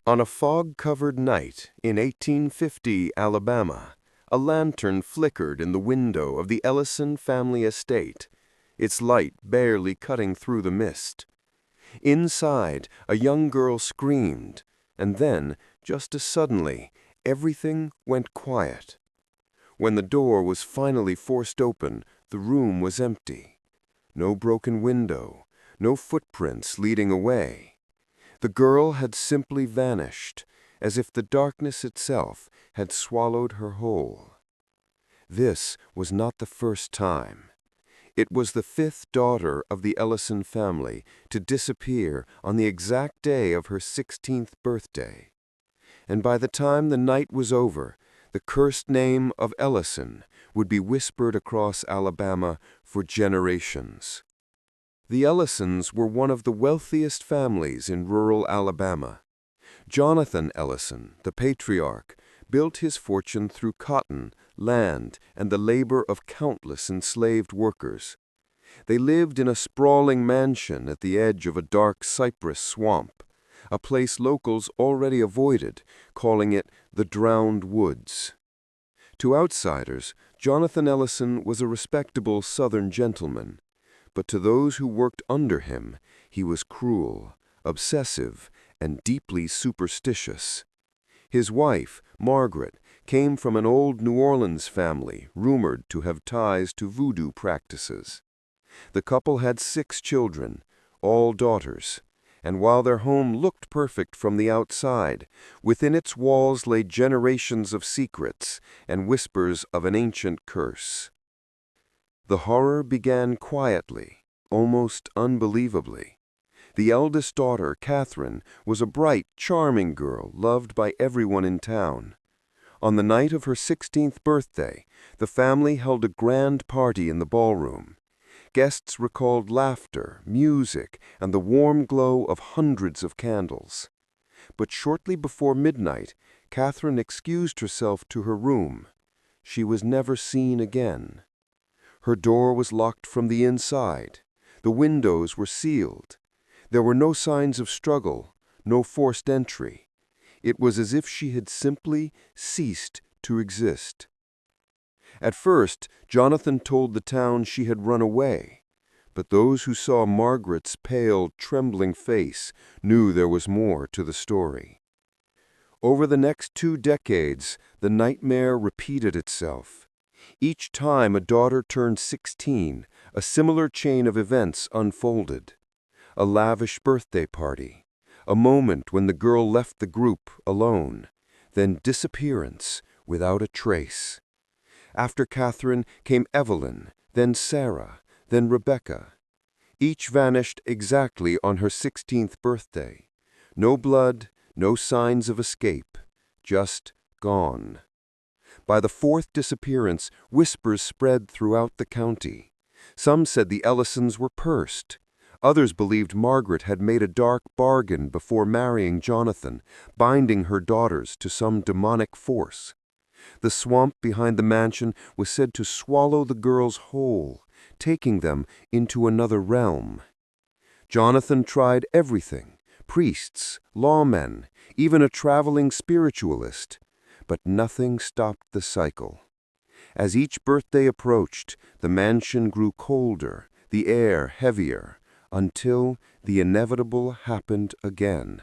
On a fog-covered night in 1850 Alabama, a lantern flickered in the window of the Ellison family estate, its light barely cutting through the mist. Inside, a young girl screamed, and then, just as suddenly, everything went quiet. When the door was finally forced open, the room was empty. No broken window, no footprints leading away. The girl had simply vanished, as if the darkness itself had swallowed her whole. This was not the first time. It was the fifth daughter of the Ellison family to disappear on the exact day of her 16th birthday. And by the time the night was over, the cursed name of Ellison would be whispered across Alabama for generations. The Ellisons were one of the wealthiest families in rural Alabama. Jonathan Ellison, the patriarch, built his fortune through cotton, land, and the labor of countless enslaved workers. They lived in a sprawling mansion at the edge of a dark cypress swamp, a place locals already avoided, calling it the Drowned Woods. To outsiders, Jonathan Ellison was a respectable Southern gentleman, but to those who worked under him, he was cruel, obsessive, and deeply superstitious. His wife, Margaret, came from an old New Orleans family rumored to have ties to voodoo practices. The couple had 6 children, all daughters, and while their home looked perfect from the outside, within its walls lay generations of secrets and whispers of an ancient curse. The horror began quietly, almost unbelievably. The eldest daughter, Catherine, was a bright, charming girl loved by everyone in town. On the night of her 16th birthday, the family held a grand party in the ballroom. Guests recalled laughter, music, and the warm glow of hundreds of candles. But shortly before midnight, Catherine excused herself to her room. She was never seen again. Her door was locked from the inside. The windows were sealed. There were no signs of struggle, no forced entry. It was as if she had simply ceased to exist. At first, Jonathan told the town she had run away, but those who saw Margaret's pale, trembling face knew there was more to the story. Over the next 2 decades, the nightmare repeated itself. Each time a daughter turned 16, a similar chain of events unfolded. A lavish birthday party, a moment when the girl left the group alone, then disappearance without a trace. After Catherine came Evelyn, then Sarah, then Rebecca. Each vanished exactly on her 16th birthday. No blood, no signs of escape, just gone. By the 4th disappearance, whispers spread throughout the county. Some said the Ellisons were pursed. Others believed Margaret had made a dark bargain before marrying Jonathan, binding her daughters to some demonic force. The swamp behind the mansion was said to swallow the girls whole, taking them into another realm. Jonathan tried everything: priests, lawmen, even a traveling spiritualist. But nothing stopped the cycle. As each birthday approached, the mansion grew colder, the air heavier, until the inevitable happened again.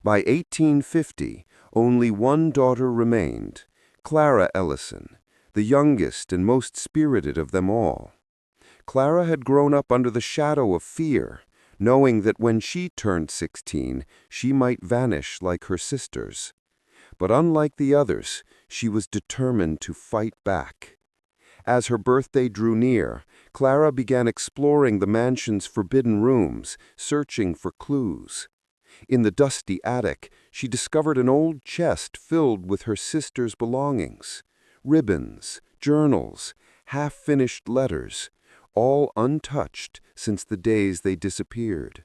By 1850, only one daughter remained, Clara Ellison, the youngest and most spirited of them all. Clara had grown up under the shadow of fear, knowing that when she turned 16, she might vanish like her sisters. But unlike the others, she was determined to fight back. As her birthday drew near, Clara began exploring the mansion's forbidden rooms, searching for clues. In the dusty attic, she discovered an old chest filled with her sister's belongings: ribbons, journals, half-finished letters, all untouched since the days they disappeared.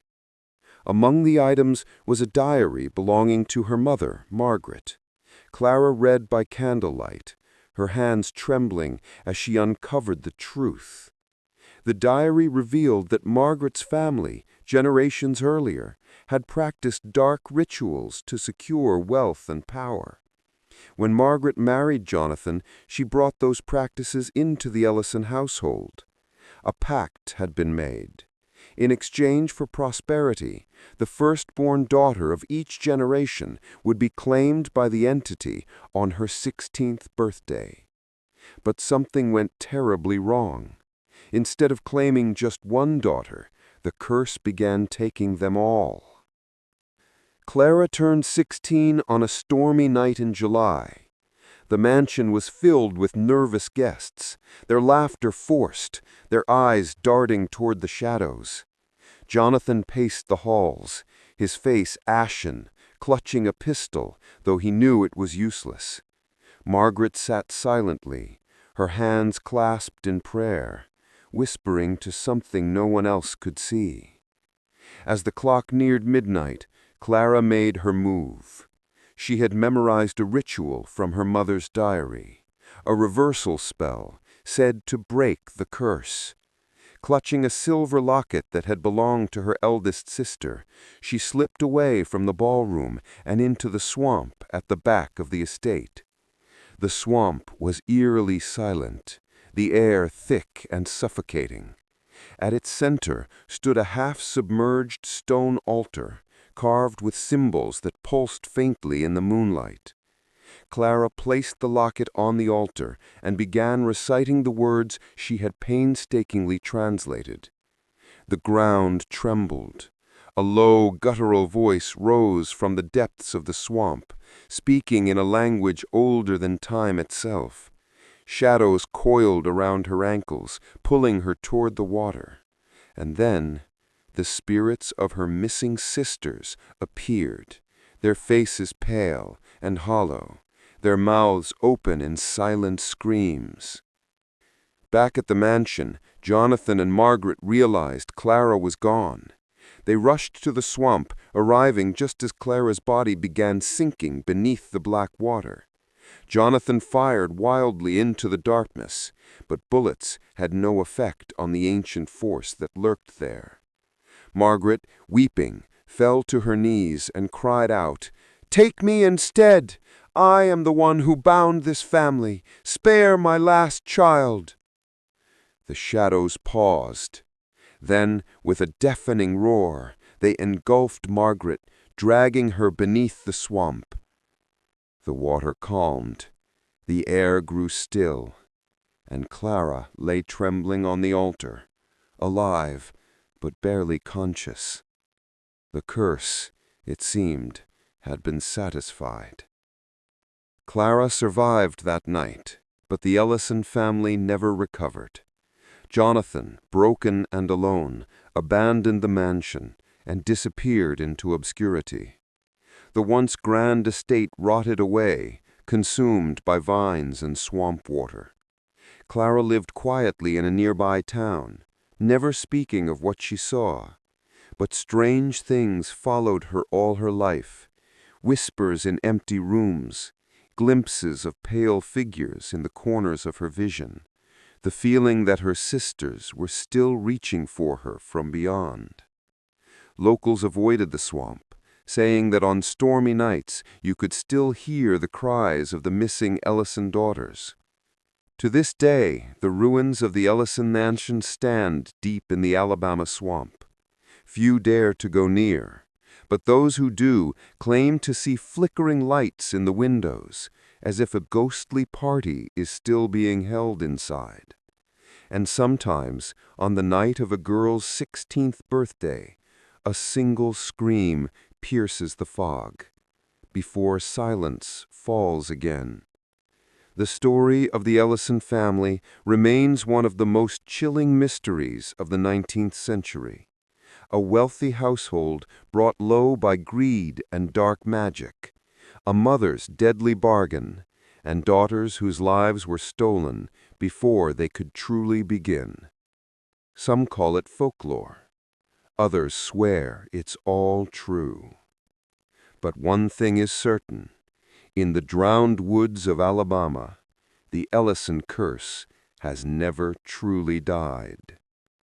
Among the items was a diary belonging to her mother, Margaret. Clara read by candlelight, her hands trembling as she uncovered the truth. The diary revealed that Margaret's family, generations earlier, had practiced dark rituals to secure wealth and power. When Margaret married Jonathan, she brought those practices into the Ellison household. A pact had been made. In exchange for prosperity, the firstborn daughter of each generation would be claimed by the entity on her 16th birthday. But something went terribly wrong. Instead of claiming just one daughter, the curse began taking them all. Clara turned 16 on a stormy night in July. The mansion was filled with nervous guests, their laughter forced, their eyes darting toward the shadows. Jonathan paced the halls, his face ashen, clutching a pistol, though he knew it was useless. Margaret sat silently, her hands clasped in prayer, whispering to something no one else could see. As the clock neared midnight, Clara made her move. She had memorized a ritual from her mother's diary, a reversal spell said to break the curse. Clutching a silver locket that had belonged to her eldest sister, she slipped away from the ballroom and into the swamp at the back of the estate. The swamp was eerily silent, the air thick and suffocating. At its center stood a half-submerged stone altar, carved with symbols that pulsed faintly in the moonlight. Clara placed the locket on the altar and began reciting the words she had painstakingly translated. The ground trembled. A low, guttural voice rose from the depths of the swamp, speaking in a language older than time itself. Shadows coiled around her ankles, pulling her toward the water. And then the spirits of her missing sisters appeared, their faces pale and hollow, their mouths open in silent screams. Back at the mansion, Jonathan and Margaret realized Clara was gone. They rushed to the swamp, arriving just as Clara's body began sinking beneath the black water. Jonathan fired wildly into the darkness, but bullets had no effect on the ancient force that lurked there. Margaret, weeping, fell to her knees and cried out, "Take me instead! I am the one who bound this family. Spare my last child!" The shadows paused. Then, with a deafening roar, they engulfed Margaret, dragging her beneath the swamp. The water calmed, the air grew still, and Clara lay trembling on the altar, alive, but barely conscious. The curse, it seemed, had been satisfied. Clara survived that night, but the Ellison family never recovered. Jonathan, broken and alone, abandoned the mansion and disappeared into obscurity. The once grand estate rotted away, consumed by vines and swamp water. Clara lived quietly in a nearby town, never speaking of what she saw. But strange things followed her all her life, whispers in empty rooms, glimpses of pale figures in the corners of her vision, the feeling that her sisters were still reaching for her from beyond. Locals avoided the swamp, saying that on stormy nights you could still hear the cries of the missing Ellison daughters. To this day, the ruins of the Ellison mansion stand deep in the Alabama swamp. Few dare to go near, but those who do claim to see flickering lights in the windows, as if a ghostly party is still being held inside. And sometimes, on the night of a girl's 16th birthday, a single scream pierces the fog, before silence falls again. The story of the Ellison family remains one of the most chilling mysteries of the 19th century. A wealthy household brought low by greed and dark magic, a mother's deadly bargain, and daughters whose lives were stolen before they could truly begin. Some call it folklore. Others swear it's all true. But one thing is certain. In the drowned woods of Alabama, the Ellison curse has never truly died.